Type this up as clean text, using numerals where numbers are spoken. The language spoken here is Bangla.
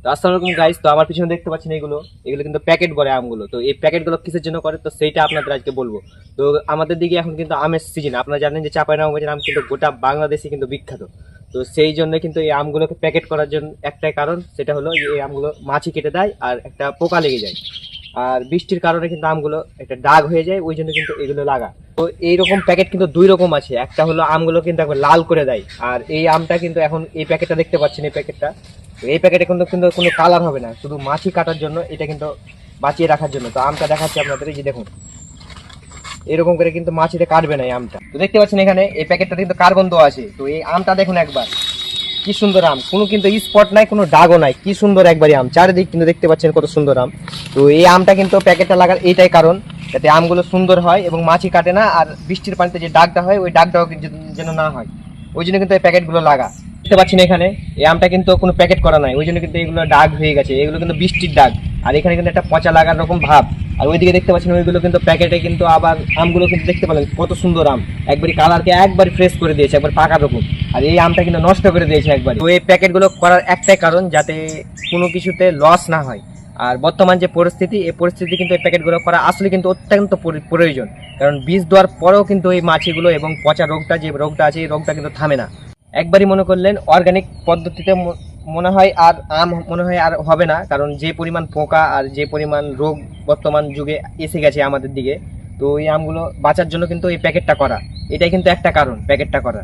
তো আসসালামু আলাইকুম গাইস, তো আমার পিছনে দেখতে পাচ্ছেন এগুলো এগুলো কিন্তু প্যাকেট করে আমগুলো। তো এই প্যাকেটগুলো কিসের জন্য করে তো সেইটা আপনাদের আজকে বলবো। তো আমাদের দিকে এখন কিন্তু আমের সিজন, আপনারা জানেন যে চাঁপাইনবাবগঞ্জের আম কিন্তু গোটা বাংলাদেশে কিন্তু বিখ্যাত। তো সেই জন্য কিন্তু এই আমগুলোকে প্যাকেট করার জন্য একটাই কারণ, সেটা হলো যে এই আমগুলো মাছি কেটে দেয় আর একটা পোকা লেগে যায়। আর বৃষ্টির কারণে কিন্তু আমগুলো একটা দাগ হয়ে যায়, ওই জন্য কিন্তু এগুলো লাগা। তো এইরকম প্যাকেট কিন্তু দুই রকম আছে, একটা হলো আমগুলো কিন্তু একবার লাল করে দেয়, আর এই আমটা কিন্তু এখন এই প্যাকেটটা দেখতে পাচ্ছেন, এই প্যাকেটটা, তো এই প্যাকেটে কিন্তু কিন্তু কোনো কালার হবে না, শুধু মাছি কাটার জন্য, এটা কিন্তু বাঁচিয়ে রাখার জন্য। তো আমটা দেখাচ্ছি আপনাদের, এই যে দেখুন এরকম করে কিন্তু মাছিতে কাটবে না এই আমটা। তো দেখতে পাচ্ছেন এখানে এই প্যাকেটটা কিন্তু কার্বন দেওয়া আছে। তো এই আমটা দেখুন একবার, কি সুন্দর আম, কোনো কিন্তু স্পট নাই, কোনো দাগও নাই, কি সুন্দর একবারই আম, চারিদিক কিন্তু দেখতে পাচ্ছেন কত সুন্দর আম। তো এই আমটা কিন্তু প্যাকেটটা লাগার এইটাই কারণ, যাতে আমগুলো সুন্দর হয় এবং মাছি কাটে না, আর বৃষ্টির পানিতে যে দাগটা হয় ওই দাগটাও যেন না হয়, ওই জন্য কিন্তু এই প্যাকেটগুলো লাগা। দেখতে পাচ্ছেন এখানে এই আমটা কিন্তু কোনো প্যাকেট করা নাই, ওই জন্য কিন্তু এগুলো দাগ হয়ে গেছে, এগুলো কিন্তু বৃষ্টির দাগ। আর এখানে কিন্তু একটা পচা লাগার রকম ভাব। আর ওইদিকে দেখতে পাচ্ছেন ওইগুলো কিন্তু প্যাকেটে, কিন্তু আবার আমগুলো কিন্তু দেখতে পেলেন কত সুন্দর আম, একবারই কালারকে একবারই ফ্রেশ করে দিয়েছে, একবার পাকা রকম। আর এই আমটা কিন্তু নষ্ট করে দিয়েছে একবার। তো এই প্যাকেটগুলো করার একটাই কারণ, যাতে কোনো কিছুতে লস না হয়। আর বর্তমান যে পরিস্থিতি, এই পরিস্থিতি কিন্তু এই প্যাকেটগুলো করা আসলে কিন্তু অত্যন্ত প্রয়োজন। কারণ বীজ দেওয়ার পরেও কিন্তু এই মাছিগুলো এবং পচা রোগটা, যে রোগটা আছে, এই রোগটা কিন্তু থামে না। একবারই মনে করলেন অর্গানিক পদ্ধতিতে মনে হয় আর আম মনে হয় আর হবে না, কারণ যে পরিমাণ পোকা আর যে পরিমাণ রোগ বর্তমান যুগে এসে গেছে আমাদের দিকে। তো এই আমগুলো বাঁচার জন্য কিন্তু এই প্যাকেটটা করা, এটাই কিন্তু একটা কারণ প্যাকেটটা করা।